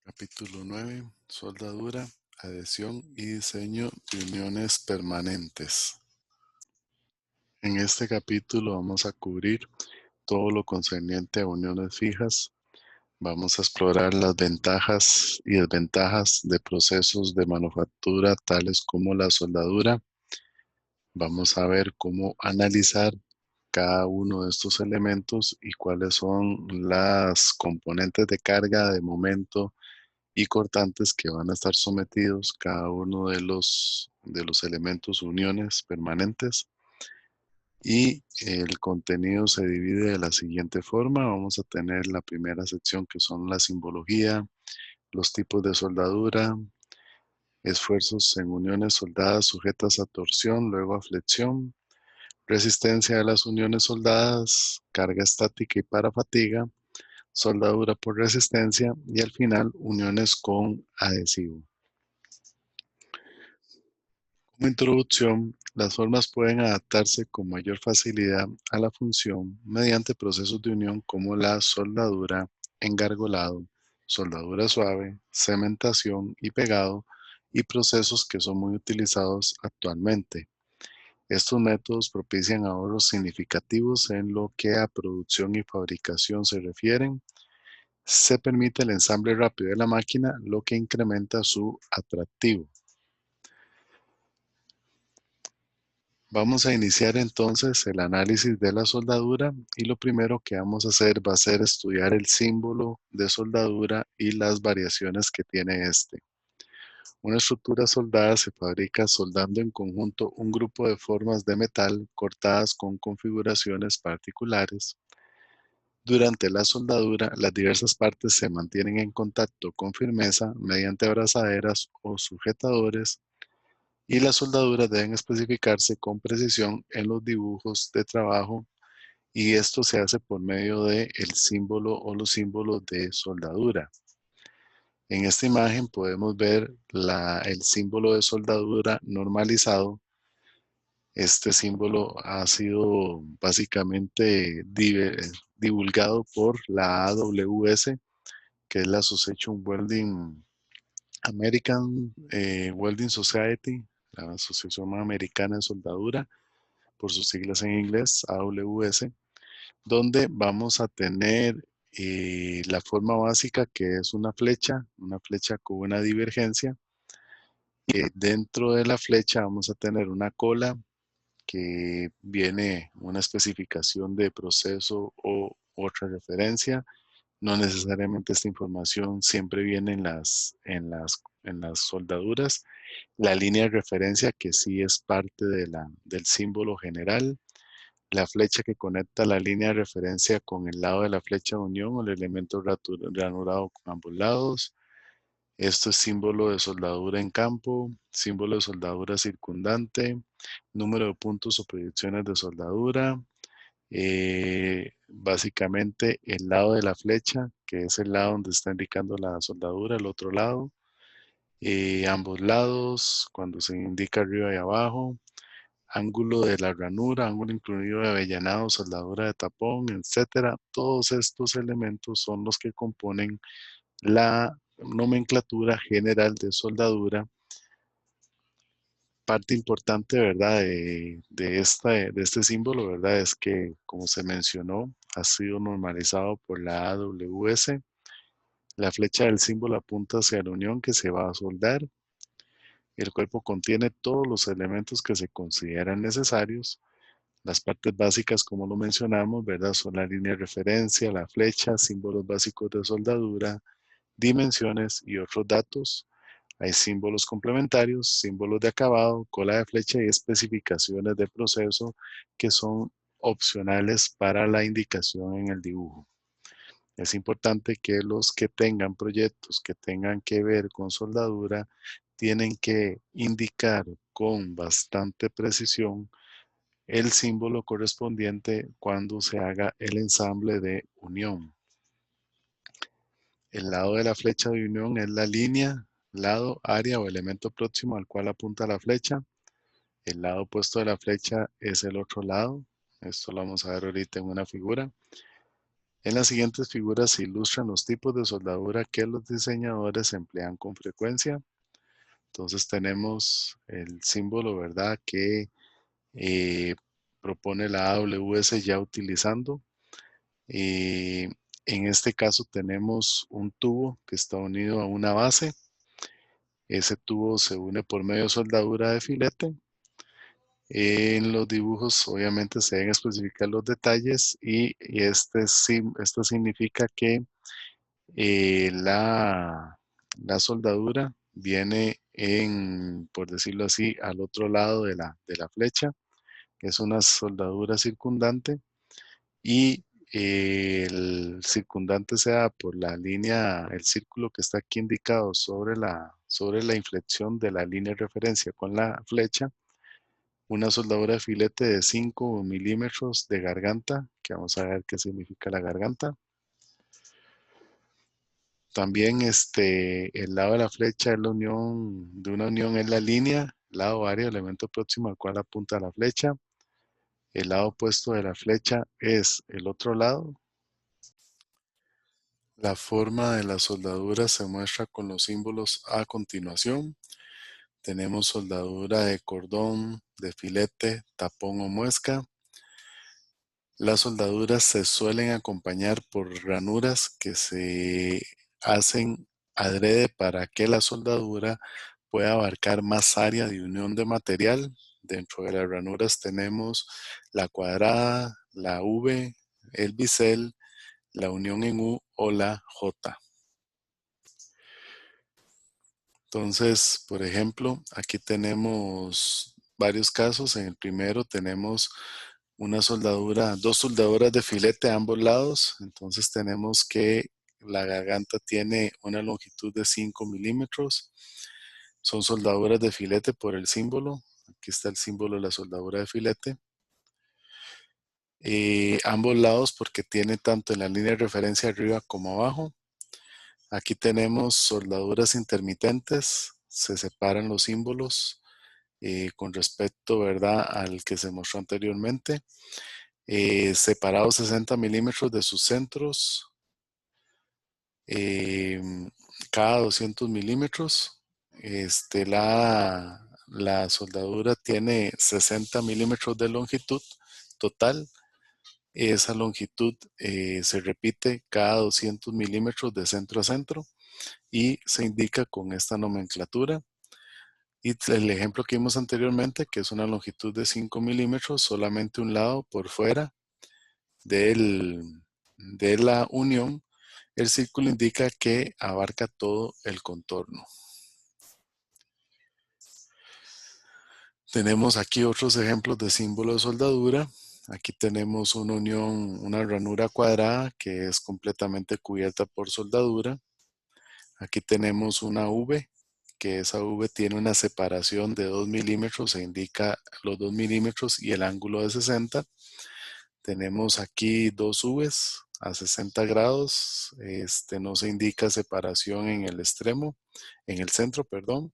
Capítulo 9: Soldadura, adhesión y diseño de uniones permanentes. En este capítulo vamos a cubrir todo lo concerniente a uniones fijas. Vamos a explorar las ventajas y desventajas de procesos de manufactura tales como la soldadura. Vamos a ver cómo analizar cada uno de estos elementos y cuáles son las componentes de carga, de momento y cortantes que van a estar sometidos cada uno de los elementos uniones permanentes. Y el contenido se divide de la siguiente forma. Vamos a tener la primera sección, que son la simbología, los tipos de soldadura, esfuerzos en uniones soldadas sujetas a torsión, luego a flexión, resistencia a las uniones soldadas, carga estática y para fatiga, soldadura por resistencia y al final uniones con adhesivo. Como introducción, las formas pueden adaptarse con mayor facilidad a la función mediante procesos de unión como la soldadura, engargolado, soldadura suave, cementación y pegado, y procesos que son muy utilizados actualmente. Estos métodos propician ahorros significativos en lo que a producción y fabricación se refieren. Se permite el ensamble rápido de la máquina, lo que incrementa su atractivo. Vamos a iniciar entonces el análisis de la soldadura y lo primero que vamos a hacer va a ser estudiar el símbolo de soldadura y las variaciones que tiene este. Una estructura soldada se fabrica soldando en conjunto un grupo de formas de metal cortadas con configuraciones particulares. Durante la soldadura, las diversas partes se mantienen en contacto con firmeza mediante abrazaderas o sujetadores, y las soldaduras deben especificarse con precisión en los dibujos de trabajo, y esto se hace por medio del símbolo o los símbolos de soldadura. En esta imagen podemos ver el símbolo de soldadura normalizado. Este símbolo ha sido básicamente divulgado por la AWS, que es la Association Welding American Welding Society, la Asociación Americana de Soldadura, por sus siglas en inglés, AWS, donde vamos a tener la forma básica, que es una flecha con una divergencia. Dentro de la flecha vamos a tener una cola que viene una especificación de proceso o otra referencia. No necesariamente esta información siempre viene en las soldaduras. La línea de referencia, que sí es parte del símbolo general. La flecha que conecta la línea de referencia con el lado de la flecha de unión o el elemento ranurado con ambos lados. Esto es símbolo de soldadura en campo, símbolo de soldadura circundante, número de puntos o proyecciones de soldadura. Básicamente el lado de la flecha, que es el lado donde está indicando la soldadura, el otro lado. Ambos lados, cuando se indica arriba y abajo. Ángulo de la ranura, ángulo incluido de avellanado, soldadura de tapón, etcétera. Todos estos elementos son los que componen la nomenclatura general de soldadura. Parte importante, ¿verdad?, de este símbolo, ¿verdad?, es que, como se mencionó, ha sido normalizado por la AWS. La flecha del símbolo apunta hacia la unión que se va a soldar. El cuerpo contiene todos los elementos que se consideran necesarios. Las partes básicas, como lo mencionamos, ¿verdad?, son la línea de referencia, la flecha, símbolos básicos de soldadura, dimensiones y otros datos. Hay símbolos complementarios, símbolos de acabado, cola de flecha y especificaciones de proceso, que son opcionales para la indicación en el dibujo. Es importante que los que tengan proyectos que tengan que ver con soldadura tienen que indicar con bastante precisión el símbolo correspondiente cuando se haga el ensamble de unión. El lado de la flecha de unión es la línea, lado, área o elemento próximo al cual apunta la flecha. El lado opuesto de la flecha es el otro lado. Esto lo vamos a ver ahorita en una figura. En las siguientes figuras se ilustran los tipos de soldadura que los diseñadores emplean con frecuencia. Entonces tenemos el símbolo, ¿verdad?, que eh, propone la AWS ya utilizando. Eh, en este caso tenemos un tubo que está unido a una base. Ese tubo se une por medio de soldadura de filete. En los dibujos obviamente se deben especificar los detalles y esto significa que la soldadura viene por decirlo así, al otro lado de la flecha. Es una soldadura circundante y el circundante se da por la línea, el círculo que está aquí indicado sobre la inflexión de la línea de referencia con la flecha. Una soldadura de filete de 5 milímetros de garganta, que vamos a ver qué significa la garganta. También el lado de la flecha es la unión, de una unión es la línea, el lado área, el elemento próximo al cual apunta la flecha. El lado opuesto de la flecha es el otro lado. La forma de la soldadura se muestra con los símbolos a continuación. Tenemos soldadura de cordón, de filete, tapón o muesca. Las soldaduras se suelen acompañar por ranuras que se hacen adrede para que la soldadura pueda abarcar más área de unión de material. Dentro de las ranuras tenemos la cuadrada, la V, el bisel, la unión en U o la J. Entonces, por ejemplo, aquí tenemos varios casos. En el primero tenemos dos soldaduras de filete a ambos lados. Entonces tenemos que la garganta tiene una longitud de 5 milímetros. Son soldaduras de filete por el símbolo. Aquí está el símbolo de la soldadura de filete. Ambos lados porque tiene tanto en la línea de referencia arriba como abajo. Aquí tenemos soldaduras intermitentes. Se separan los símbolos con respecto, ¿verdad?, al que se mostró anteriormente. Separados 60 milímetros de sus centros, eh, cada 200 milímetros. La soldadura tiene 60 milímetros de longitud total. Esa longitud se repite cada 200 milímetros de centro a centro y se indica con esta nomenclatura. Y el ejemplo que vimos anteriormente, que es una longitud de 5 milímetros, solamente un lado por fuera de la unión, el círculo indica que abarca todo el contorno. Tenemos aquí otros ejemplos de símbolo de soldadura. Aquí tenemos una unión, una ranura cuadrada que es completamente cubierta por soldadura. Aquí tenemos una V, que esa V tiene una separación de 2 milímetros, se indica los 2 milímetros y el ángulo de 60. Tenemos aquí dos Vs a 60 grados. No se indica separación en el extremo, en el centro, perdón.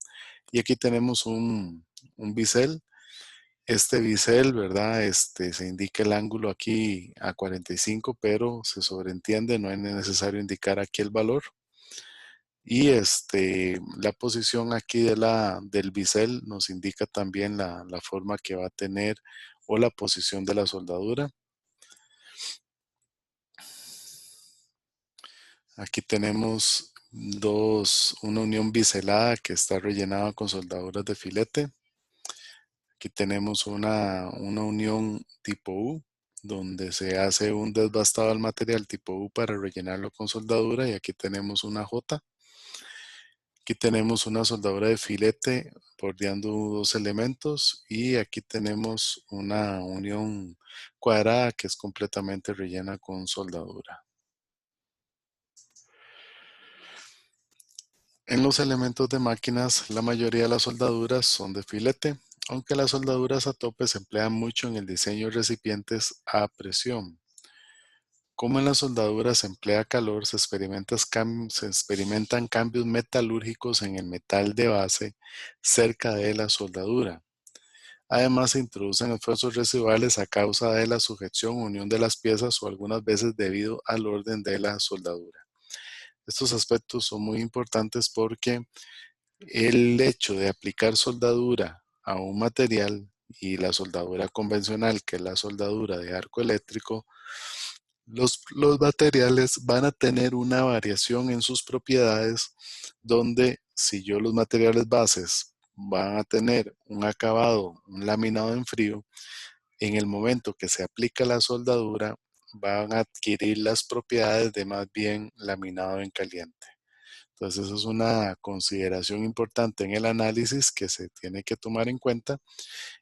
Y aquí tenemos un bisel. Este bisel, ¿verdad? Se indica el ángulo aquí a 45, pero se sobreentiende, no es necesario indicar aquí el valor. Y la posición aquí del bisel nos indica también la forma que va a tener o la posición de la soldadura. Aquí tenemos una unión biselada que está rellenada con soldaduras de filete. Aquí tenemos una unión tipo U, donde se hace un desbastado al material tipo U para rellenarlo con soldadura. Y aquí tenemos una J. Aquí tenemos una soldadura de filete bordeando dos elementos. Y aquí tenemos una unión cuadrada que es completamente rellena con soldadura. En los elementos de máquinas, la mayoría de las soldaduras son de filete, aunque las soldaduras a tope se emplean mucho en el diseño de recipientes a presión. Como en la soldadura se emplea calor, se experimentan cambios metalúrgicos en el metal de base cerca de la soldadura. Además, se introducen esfuerzos residuales a causa de la sujeción o unión de las piezas o algunas veces debido al orden de la soldadura. Estos aspectos son muy importantes porque el hecho de aplicar soldadura a un material y la soldadura convencional, que es la soldadura de arco eléctrico, los materiales van a tener una variación en sus propiedades donde si yo los materiales bases van a tener un acabado, un laminado en frío, en el momento que se aplica la soldadura van a adquirir las propiedades de más bien laminado en caliente. Entonces, eso es una consideración importante en el análisis que se tiene que tomar en cuenta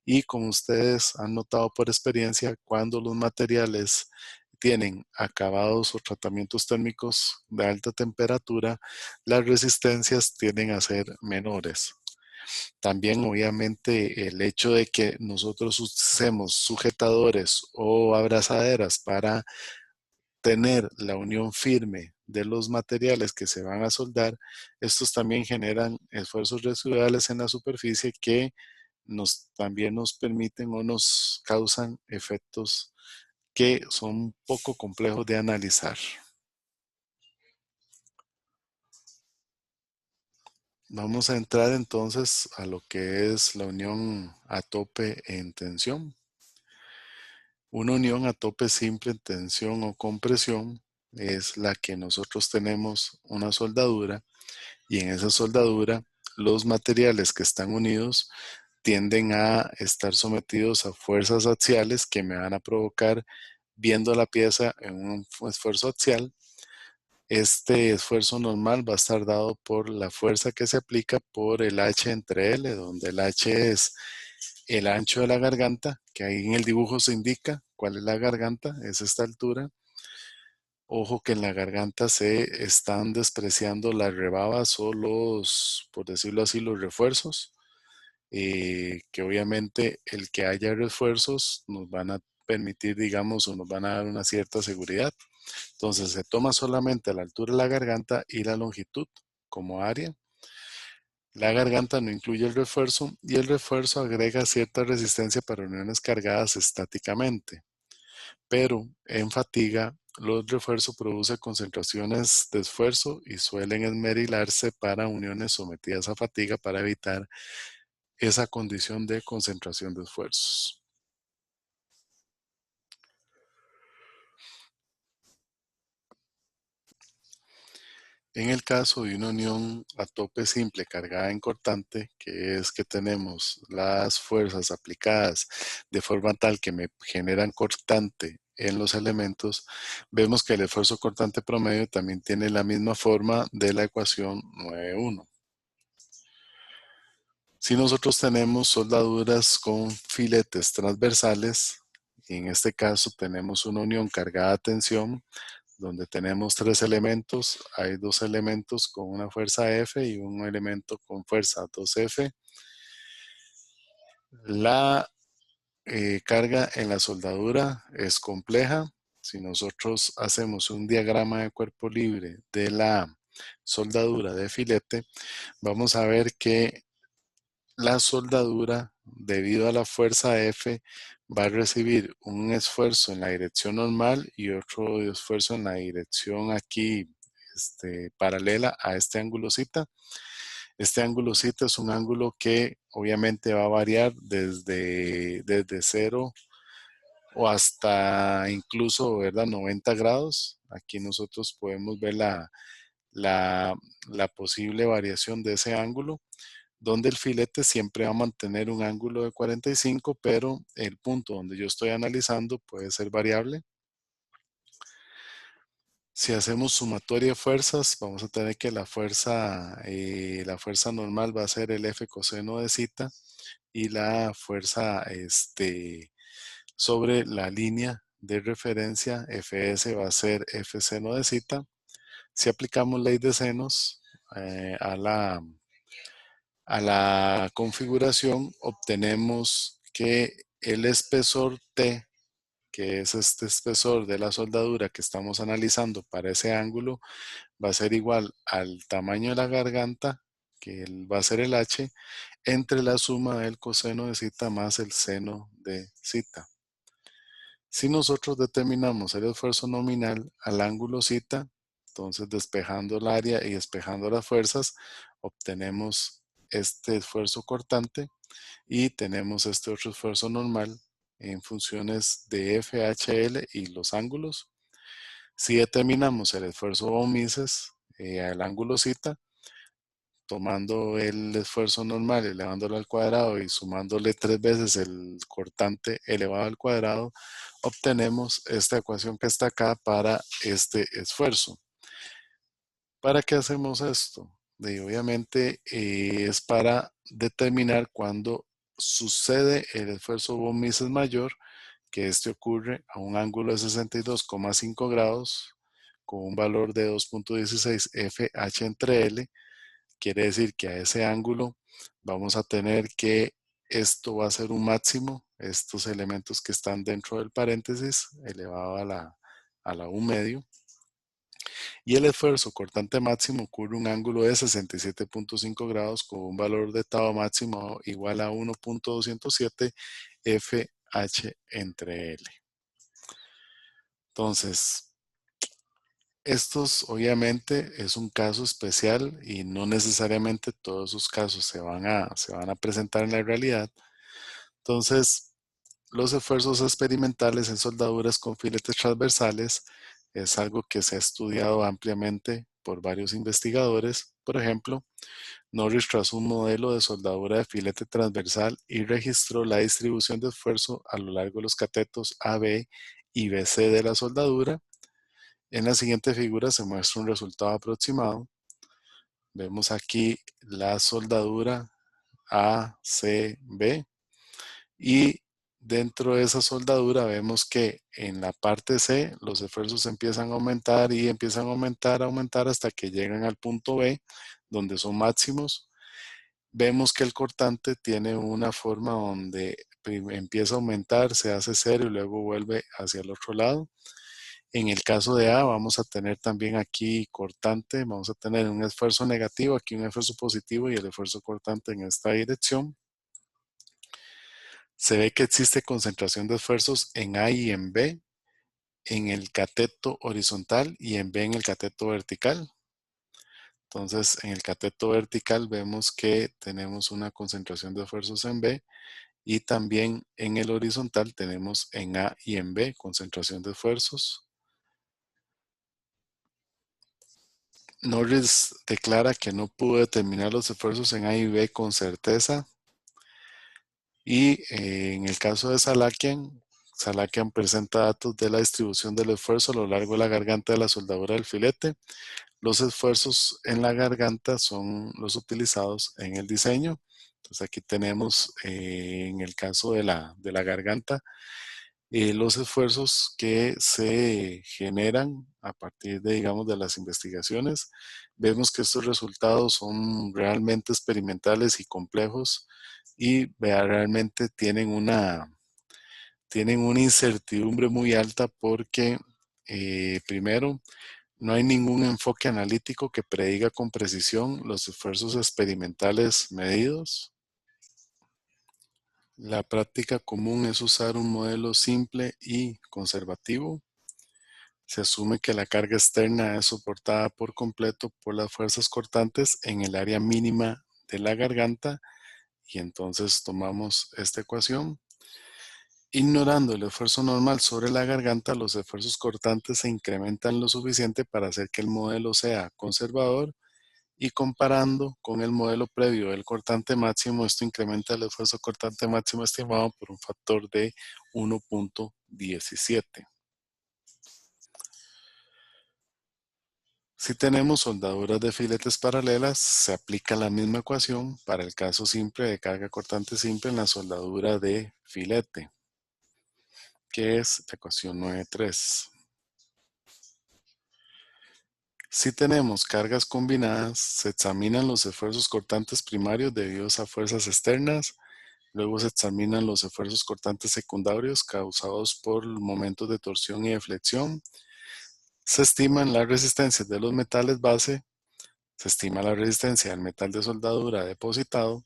y como ustedes han notado por experiencia, cuando los materiales tienen acabados o tratamientos térmicos de alta temperatura, las resistencias tienden a ser menores. También, obviamente, el hecho de que nosotros usemos sujetadores o abrazaderas para tener la unión firme de los materiales que se van a soldar, estos también generan esfuerzos residuales en la superficie que también nos permiten o nos causan efectos que son un poco complejos de analizar. Vamos a entrar entonces a lo que es la unión a tope en tensión. Una unión a tope simple en tensión o compresión es la que nosotros tenemos una soldadura y en esa soldadura los materiales que están unidos tienden a estar sometidos a fuerzas axiales que me van a provocar, viendo la pieza en un esfuerzo axial. Este esfuerzo normal va a estar dado por la fuerza que se aplica por el H entre L, donde el H es el ancho de la garganta, que ahí en el dibujo se indica cuál es la garganta, es esta altura. Ojo que en la garganta se están despreciando las rebabas o los, por decirlo así, los refuerzos, que obviamente el que haya refuerzos nos van a permitir, digamos, o nos van a dar una cierta seguridad. Entonces se toma solamente la altura de la garganta y la longitud como área. La garganta no incluye el refuerzo y el refuerzo agrega cierta resistencia para uniones cargadas estáticamente. Pero en fatiga, los refuerzos producen concentraciones de esfuerzo y suelen esmerilarse para uniones sometidas a fatiga para evitar esa condición de concentración de esfuerzos. En el caso de una unión a tope simple cargada en cortante, que es que tenemos las fuerzas aplicadas de forma tal que me generan cortante en los elementos, vemos que el esfuerzo cortante promedio también tiene la misma forma de la ecuación 9.1. Si nosotros tenemos soldaduras con filetes transversales, y en este caso tenemos una unión cargada a tensión, donde tenemos tres elementos, hay dos elementos con una fuerza F y un elemento con fuerza 2F. La carga en la soldadura es compleja. Si nosotros hacemos un diagrama de cuerpo libre de la soldadura de filete, vamos a ver que la soldadura, debido a la fuerza F, va a recibir un esfuerzo en la dirección normal y otro esfuerzo en la dirección aquí paralela a este ángulo cita. Este ángulo cita es un ángulo que obviamente va a variar desde 0 o hasta incluso, ¿verdad?, 90 grados. Aquí nosotros podemos ver la posible variación de ese ángulo, donde el filete siempre va a mantener un ángulo de 45, pero el punto donde yo estoy analizando puede ser variable. Si hacemos sumatoria de fuerzas, vamos a tener que la fuerza normal va a ser el F coseno de zeta y la fuerza sobre la línea de referencia Fs va a ser F seno de zeta. Si aplicamos ley de senos a la configuración, obtenemos que el espesor T, que es este espesor de la soldadura que estamos analizando para ese ángulo, va a ser igual al tamaño de la garganta que va a ser el H, entre la suma del coseno de zeta más el seno de zeta. Si nosotros determinamos el esfuerzo nominal al ángulo zeta, entonces despejando el área y despejando las fuerzas, obtenemos este esfuerzo cortante y tenemos este otro esfuerzo normal en funciones de FHL y los ángulos. Si determinamos el esfuerzo von Mises al ángulo zeta, tomando el esfuerzo normal, elevándolo al cuadrado y sumándole 3 veces el cortante elevado al cuadrado, obtenemos esta ecuación que está acá para este esfuerzo. ¿Para qué hacemos esto? Obviamente es para determinar cuándo sucede el esfuerzo von Mises mayor, que este ocurre a un ángulo de 62,5 grados con un valor de 2.16 FH entre L. Quiere decir que a ese ángulo vamos a tener que esto va a ser un máximo, estos elementos que están dentro del paréntesis elevado a la U medio. Y el esfuerzo cortante máximo ocurre un ángulo de 67.5 grados con un valor de tau máximo igual a 1.207 FH entre L. Entonces, estos obviamente es un caso especial y no necesariamente todos esos casos se van a presentar en la realidad. Entonces, los esfuerzos experimentales en soldaduras con filetes transversales es algo que se ha estudiado ampliamente por varios investigadores. Por ejemplo, Norris trazó un modelo de soldadura de filete transversal y registró la distribución de esfuerzo a lo largo de los catetos AB y BC de la soldadura. En la siguiente figura se muestra un resultado aproximado. Vemos aquí la soldadura ACB y dentro de esa soldadura vemos que en la parte C los esfuerzos empiezan a aumentar y empiezan a aumentar hasta que llegan al punto B donde son máximos. Vemos que el cortante tiene una forma donde empieza a aumentar, se hace cero y luego vuelve hacia el otro lado. En el caso de A vamos a tener también aquí cortante, vamos a tener un esfuerzo negativo, aquí un esfuerzo positivo y el esfuerzo cortante en esta dirección. Se ve que existe concentración de esfuerzos en A y en B, en el cateto horizontal y en B en el cateto vertical. Entonces, en el cateto vertical vemos que tenemos una concentración de esfuerzos en B y también en el horizontal tenemos en A y en B concentración de esfuerzos. Norris declara que no pudo determinar los esfuerzos en A y B con certeza. Y en el caso de Salakian presenta datos de la distribución del esfuerzo a lo largo de la garganta de la soldadura del filete. Los esfuerzos en la garganta son los utilizados en el diseño. Entonces aquí tenemos en el caso de la garganta los esfuerzos que se generan a partir de, digamos, de las investigaciones. Vemos que estos resultados son realmente experimentales y complejos y realmente tienen una incertidumbre muy alta porque, primero, no hay ningún enfoque analítico que prediga con precisión los esfuerzos experimentales medidos. La práctica común es usar un modelo simple y conservativo. Se asume que la carga externa es soportada por completo por las fuerzas cortantes en el área mínima de la garganta y entonces tomamos esta ecuación. Ignorando el esfuerzo normal sobre la garganta, los esfuerzos cortantes se incrementan lo suficiente para hacer que el modelo sea conservador y comparando con el modelo previo del cortante máximo, esto incrementa el esfuerzo cortante máximo estimado por un factor de 1.17. Si tenemos soldaduras de filetes paralelas, se aplica la misma ecuación para el caso simple de carga cortante simple en la soldadura de filete, que es la ecuación 9.3. Si tenemos cargas combinadas, se examinan los esfuerzos cortantes primarios debidos a fuerzas externas. Luego se examinan los esfuerzos cortantes secundarios causados por momentos de torsión y de flexión. Se estiman las resistencias de los metales base. se estima la resistencia del metal de soldadura depositado,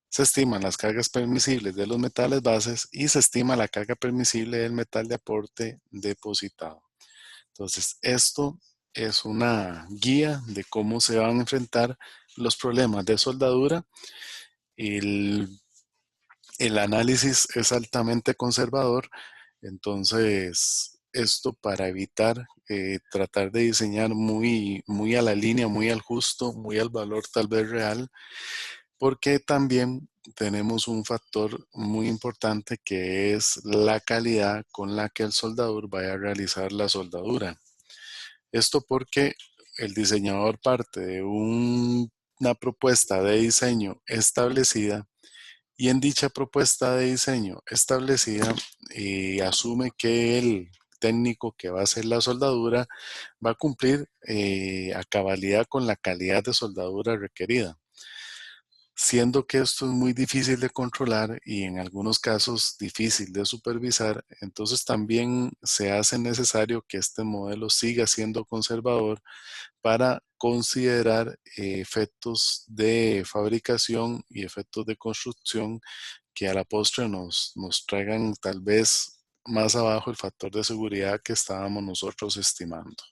se estiman las cargas permisibles de los metales bases y se estima la carga permisible del metal de aporte depositado. Entonces, esto es una guía de cómo se van a enfrentar los problemas de soldadura. El, el análisis es altamente conservador, entonces esto para evitar tratar de diseñar muy a la línea, muy al justo, muy al valor tal vez real, porque también tenemos un factor muy importante que es la calidad con la que el soldador vaya a realizar la soldadura. Esto porque el diseñador parte de una propuesta de diseño establecida y en dicha propuesta de diseño establecida asume que el técnico que va a hacer la soldadura va a cumplir a cabalidad con la calidad de soldadura requerida, siendo que esto es muy difícil de controlar y en algunos casos difícil de supervisar. Entonces también se hace necesario que este modelo siga siendo conservador para considerar efectos de fabricación y efectos de construcción que a la postre nos traigan tal vez más abajo el factor de seguridad que estábamos nosotros estimando.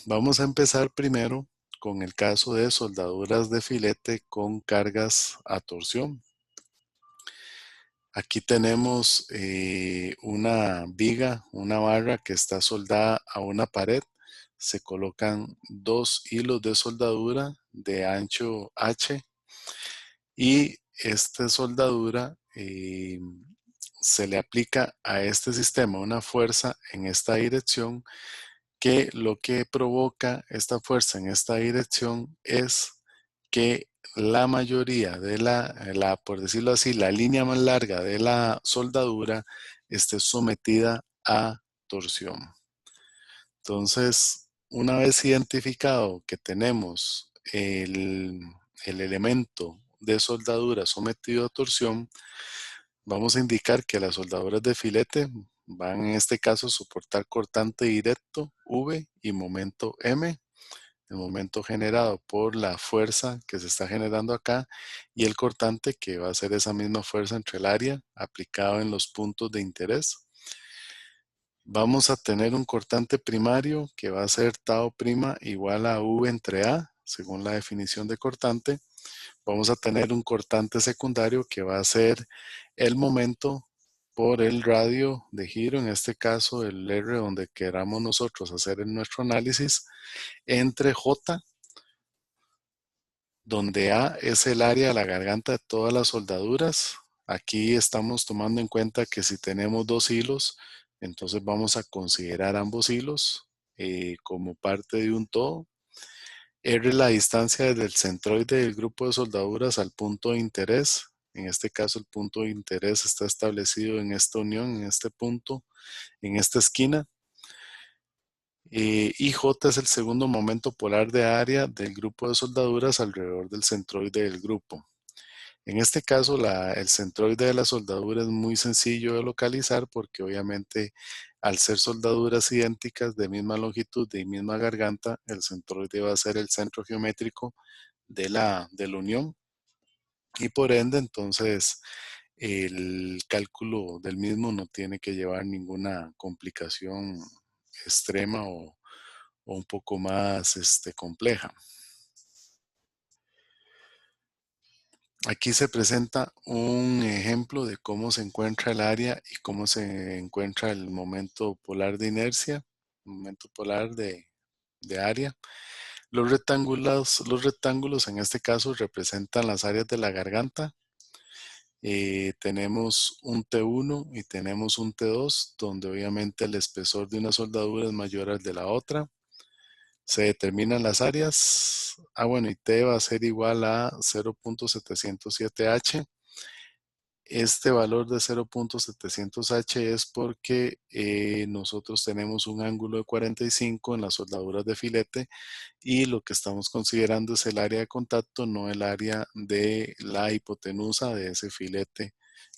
Vamos a empezar primero con el caso de soldaduras de filete con cargas a torsión. Aquí tenemos una viga, una barra que está soldada a una pared. Se colocan dos hilos de soldadura de ancho H y esta soldadura se le aplica a este sistema una fuerza en esta dirección que lo que provoca esta fuerza en esta dirección es que la mayoría de por decirlo así, la línea más larga de la soldadura esté sometida a torsión. Entonces, una vez identificado que tenemos el elemento de soldadura sometido a torsión, vamos a indicar que las soldaduras de filete van en este caso a soportar cortante directo V y momento M, el momento generado por la fuerza que se está generando acá y el cortante que va a ser esa misma fuerza entre el área aplicado en los puntos de interés. Vamos a tener un cortante primario que va a ser tau prima igual a V entre A, según la definición de cortante. Vamos a tener un cortante secundario que va a ser el momento por el radio de giro, en este caso el R donde queramos nosotros hacer nuestro análisis, entre J, donde A es el área de la garganta de todas las soldaduras. Aquí estamos tomando en cuenta que si tenemos dos hilos, entonces vamos a considerar ambos hilos como parte de un todo. R es la distancia desde el centroide del grupo de soldaduras al punto de interés. En este caso, el punto de interés está establecido en esta unión, en este punto, en esta esquina. Y J es el segundo momento polar de área del grupo de soldaduras alrededor del centroide del grupo. En este caso, el centroide de la soldadura es muy sencillo de localizar porque obviamente al ser soldaduras idénticas de misma longitud y misma garganta, el centroide va a ser el centro geométrico de la unión y por ende entonces el cálculo del mismo no tiene que llevar ninguna complicación extrema o un poco más compleja. Aquí se presenta un ejemplo de cómo se encuentra el área y cómo se encuentra el momento polar de inercia, momento polar de área. Los rectángulos en este caso representan las áreas de la garganta. Tenemos un T1 y tenemos un T2, donde obviamente el espesor de una soldadura es mayor al de la otra. Se determinan las áreas. Bueno, y T va a ser igual a 0.707H. Este valor de 0.700H es porque nosotros tenemos un ángulo de 45 en las soldaduras de filete y lo que estamos considerando es el área de contacto, no el área de la hipotenusa de ese filete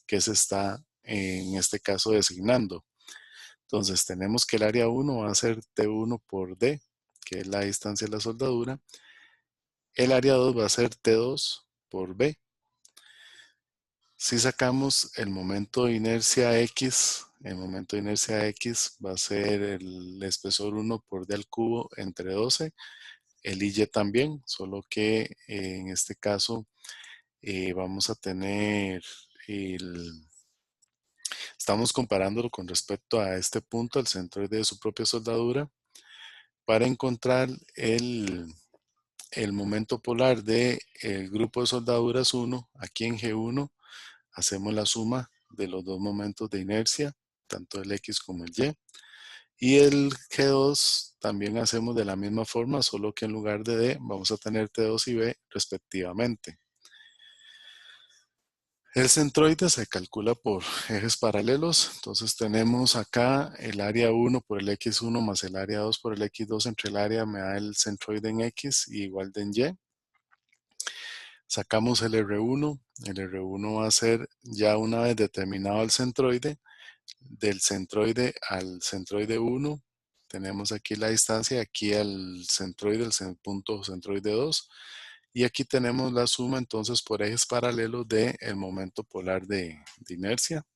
que se está en este caso designando. Entonces tenemos que el área 1 va a ser T1 por D, que es la distancia de la soldadura, el área 2 va a ser T2 por B. Si sacamos el momento de inercia X, el momento de inercia X va a ser el espesor 1 por D al cubo entre 12, el IY también, solo que en este caso vamos a tener estamos comparándolo con respecto a este punto, el centroide de su propia soldadura, para encontrar el momento polar del grupo de soldaduras 1. Aquí en G1 hacemos la suma de los dos momentos de inercia, tanto el X como el Y. Y el G2 también hacemos de la misma forma, solo que en lugar de D vamos a tener T2 y B respectivamente. El centroide se calcula por ejes paralelos, entonces tenemos acá el área 1 por el X1 más el área 2 por el X2 entre el área me da el centroide en X y igual de en Y. Sacamos el R1 va a ser ya una vez determinado el centroide, del centroide al centroide 1, tenemos aquí la distancia, aquí al centroide, el punto centroide 2, y aquí tenemos la suma entonces por ejes paralelos del momento polar de inercia.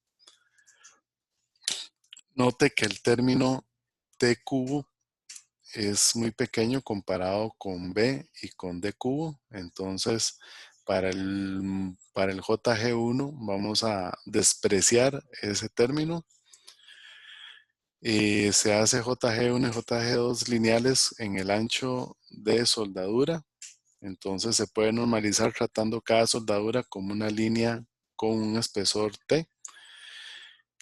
Note que el término T cubo es muy pequeño comparado con B y con D cubo, entonces para el JG1 vamos a despreciar ese término. Se hace JG1 y JG2 lineales en el ancho de soldadura, entonces se puede normalizar tratando cada soldadura como una línea con un espesor T.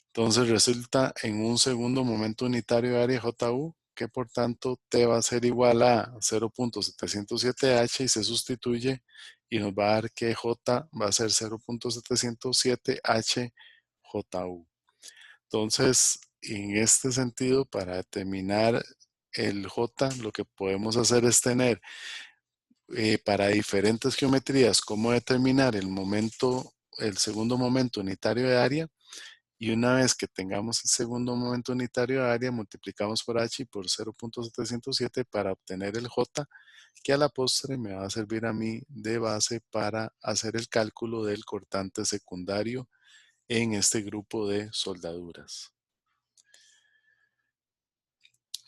Entonces resulta en un segundo momento unitario de área JU, que por tanto T va a ser igual a 0.707H y se sustituye y nos va a dar que J va a ser 0.707H JU. Entonces, en este sentido, para determinar el J, lo que podemos hacer es tener para diferentes geometrías cómo determinar el momento, el segundo momento unitario de área. Y una vez que tengamos el segundo momento unitario de área, multiplicamos por H y por 0.707 para obtener el J, que a la postre me va a servir a mí de base para hacer el cálculo del cortante secundario en este grupo de soldaduras.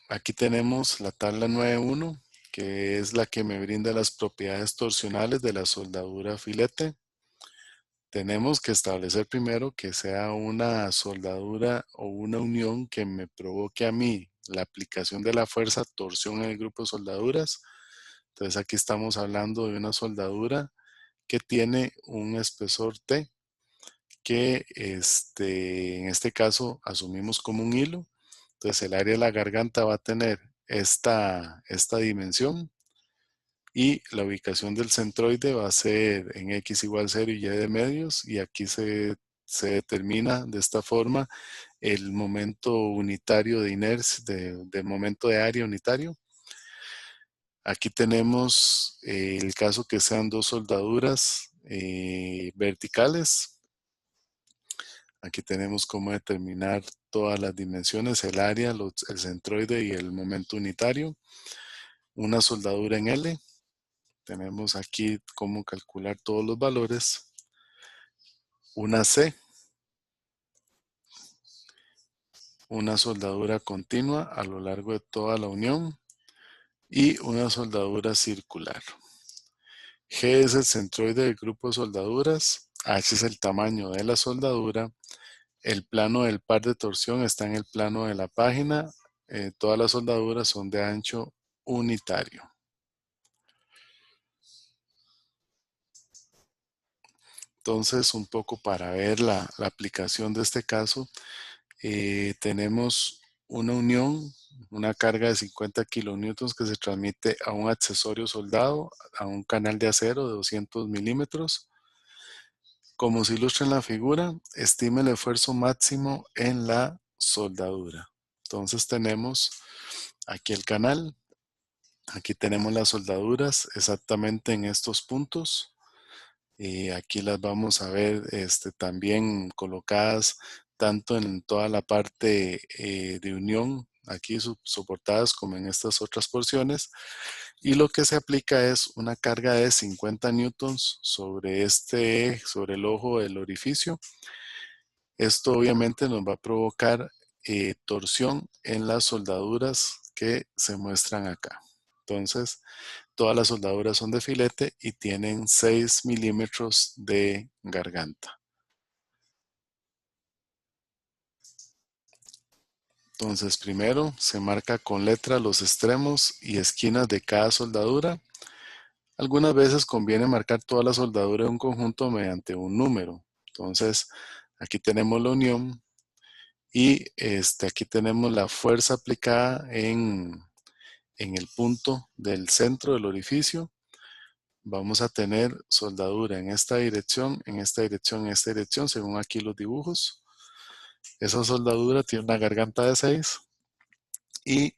Aquí tenemos la tabla 9.1, que es la que me brinda las propiedades torsionales de la soldadura filete. Tenemos que establecer primero que sea una soldadura o una unión que me provoque a mí la aplicación de la fuerza torsión en el grupo de soldaduras. Entonces aquí estamos hablando de una soldadura que tiene un espesor T, que en este caso asumimos como un hilo. Entonces el área de la garganta va a tener esta dimensión y la ubicación del centroide va a ser en X igual 0 y Y de medios, y aquí se determina de esta forma el momento unitario de inercia, de momento de área unitario. Aquí tenemos el caso que sean dos soldaduras verticales. Aquí tenemos cómo determinar todas las dimensiones, el área, el centroide y el momento unitario. Una soldadura en L. Tenemos aquí cómo calcular todos los valores. Una C. Una soldadura continua a lo largo de toda la unión. Y una soldadura circular. G es el centroide del grupo de soldaduras. H es el tamaño de la soldadura. El plano del par de torsión está en el plano de la página. Todas las soldaduras son de ancho unitario. Entonces, un poco para ver la aplicación de este caso, tenemos una unión, una carga de 50 kilonewtons que se transmite a un accesorio soldado, a un canal de acero de 200 milímetros. Como se ilustra en la figura, estime el esfuerzo máximo en la soldadura. Entonces tenemos aquí el canal, aquí tenemos las soldaduras exactamente en estos puntos. Y aquí las vamos a ver también colocadas tanto en toda la parte de unión aquí soportadas como en estas otras porciones, y lo que se aplica es una carga de 50 newtons sobre sobre el ojo del orificio. Esto obviamente nos va a provocar torsión en las soldaduras que se muestran acá. Entonces, todas las soldaduras son de filete y tienen 6 milímetros de garganta. Entonces, primero se marca con letra los extremos y esquinas de cada soldadura. Algunas veces conviene marcar toda la soldadura de un conjunto mediante un número. Entonces, aquí tenemos la unión y aquí tenemos la fuerza aplicada en el punto del centro del orificio. Vamos a tener soldadura en esta dirección, en esta dirección, en esta dirección, según aquí los dibujos. Esa soldadura tiene una garganta de 6 y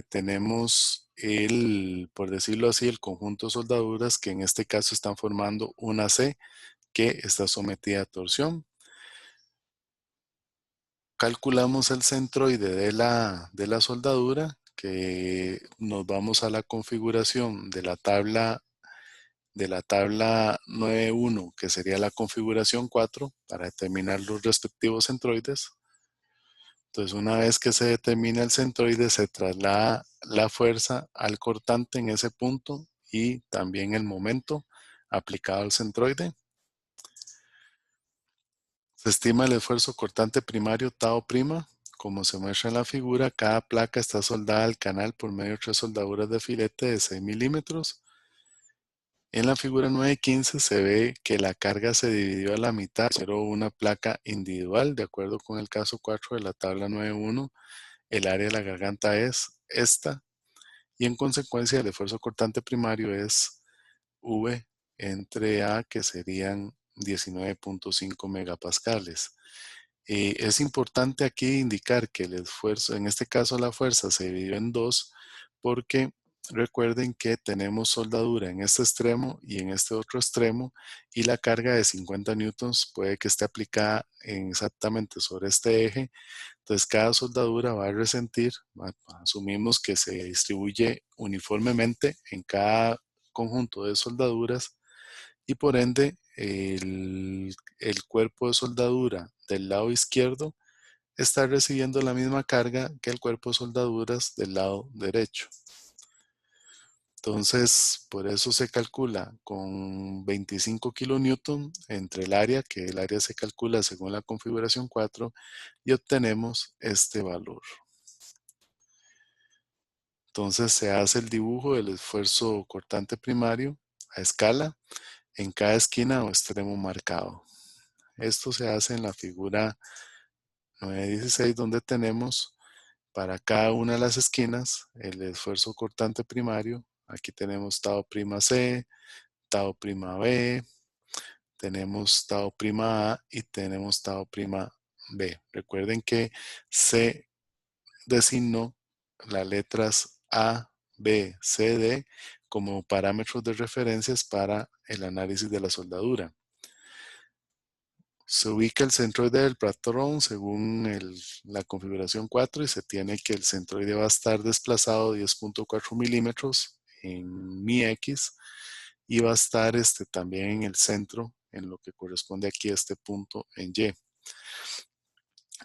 tenemos por decirlo así, el conjunto de soldaduras que en este caso están formando una C que está sometida a torsión. Calculamos el centroide de la soldadura, que nos vamos a la configuración de la tabla 9.1, que sería la configuración 4, para determinar los respectivos centroides. Entonces, una vez que se determina el centroide, se traslada la fuerza al cortante en ese punto y también el momento aplicado al centroide. Se estima el esfuerzo cortante primario tau prima. Como se muestra en la figura, cada placa está soldada al canal por medio de 3 soldaduras de filete de 6 milímetros. En la figura 9.15 se ve que la carga se dividió a la mitad, pero una placa individual, de acuerdo con el caso 4 de la tabla 9.1. El área de la garganta es esta, y en consecuencia el esfuerzo cortante primario es V entre A, que serían 19.5 megapascales. Es importante aquí indicar que el esfuerzo, en este caso la fuerza, se dividió en dos, porque recuerden que tenemos soldadura en este extremo y en este otro extremo, y la carga de 50 newtons puede que esté aplicada exactamente sobre este eje. Entonces cada soldadura va a resentir, asumimos que se distribuye uniformemente en cada conjunto de soldaduras, y por ende el cuerpo de soldadura del lado izquierdo está recibiendo la misma carga que el cuerpo de soldaduras del lado derecho. Entonces, por eso se calcula con 25 kilonewton entre el área, que el área se calcula según la configuración 4, y obtenemos este valor. Entonces se hace el dibujo del esfuerzo cortante primario a escala en cada esquina o extremo marcado. Esto se hace en la figura 9.16, donde tenemos para cada una de las esquinas el esfuerzo cortante primario. Aquí tenemos tau prima C, tau prima B, tenemos tau prima A y tenemos tau prima B. Recuerden que se designó las letras A, B, C, D como parámetros de referencias para el análisis de la soldadura. Se ubica el centroide del patrón según la configuración 4, y se tiene que el centroide va a estar desplazado 10.4 milímetros en mi X, y va a estar también en el centro, en lo que corresponde aquí a este punto en Y.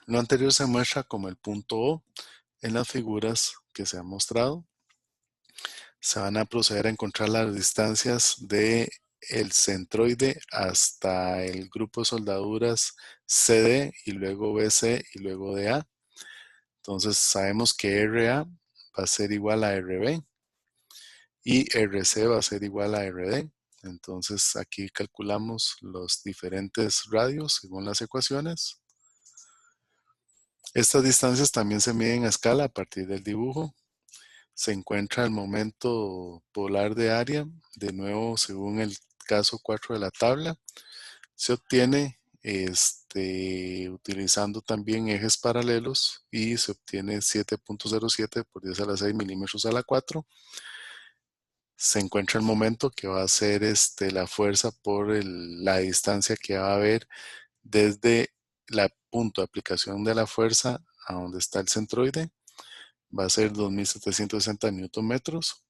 Lo anterior se muestra como el punto O en las figuras que se han mostrado. Se van a proceder a encontrar las distancias de el centroide hasta el grupo de soldaduras CD y luego BC y luego DA. Entonces sabemos que RA va a ser igual a RB y RC va a ser igual a RD. Entonces aquí calculamos los diferentes radios según las ecuaciones. Estas distancias también se miden a escala a partir del dibujo. Se encuentra el momento polar de área, de nuevo según el caso 4 de la tabla. Se obtiene utilizando también ejes paralelos, y se obtiene 7.07 por 10 a la 6 milímetros a la 4. Se encuentra el momento, que va a ser la fuerza por la distancia que va a haber desde el punto de aplicación de la fuerza a donde está el centroide. va a ser 2.760 newton metros.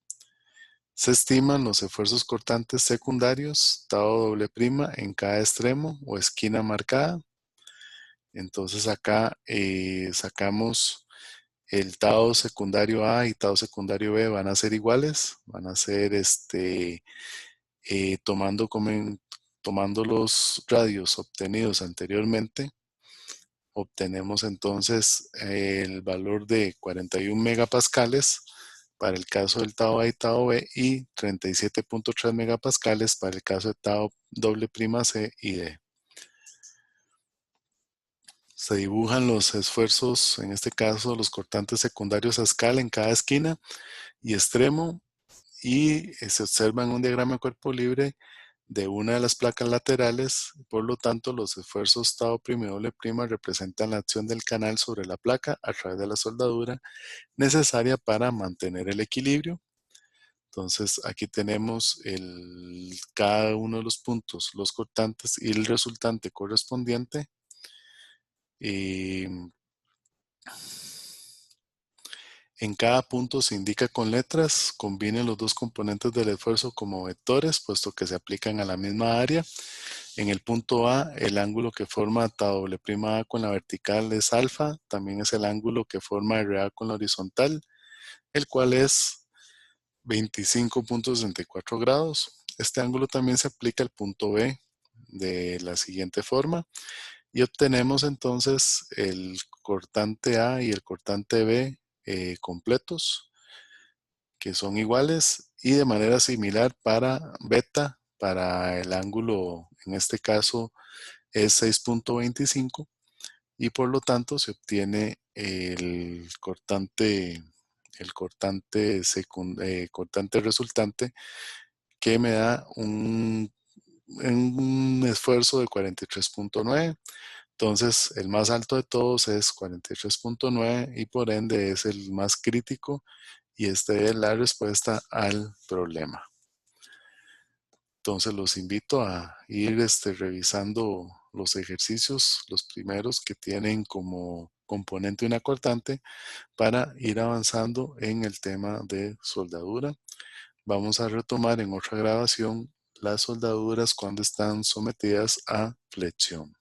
Se estiman los esfuerzos cortantes secundarios, tau doble prima en cada extremo o esquina marcada. Entonces acá sacamos el tau secundario A y tau secundario B van a ser iguales, van a ser tomando los radios obtenidos anteriormente, obtenemos entonces el valor de 41 megapascales para el caso del tau A y tau B y 37.3 megapascales para el caso de tau doble prima C y D. Se dibujan los esfuerzos, en este caso los cortantes secundarios a escala en cada esquina y extremo, y se observa en un diagrama de cuerpo libre de una de las placas laterales. Por lo tanto, los esfuerzos tau prima y doble prima representan la acción del canal sobre la placa a través de la soldadura necesaria para mantener el equilibrio. Entonces aquí tenemos cada uno de los puntos, los cortantes y el resultante correspondiente. Y en cada punto se indica con letras. Combinen los dos componentes del esfuerzo como vectores, puesto que se aplican a la misma área. En el punto A, el ángulo que forma tau doble prima A con la vertical es alfa. También es el ángulo que forma RA con la horizontal, el cual es 25.64 grados. Este ángulo también se aplica al punto B de la siguiente forma. Y obtenemos entonces el cortante A y el cortante B completos, que son iguales, y de manera similar para beta, para el ángulo, en este caso es 6.25, y por lo tanto se obtiene cortante resultante, que me da un esfuerzo de 43.9. Entonces, el más alto de todos es 43.9 y por ende es el más crítico, y esta es la respuesta al problema. Entonces, los invito a ir revisando los ejercicios, los primeros que tienen como componente una cortante, para ir avanzando en el tema de soldadura. Vamos a retomar en otra grabación las soldaduras cuando están sometidas a flexión.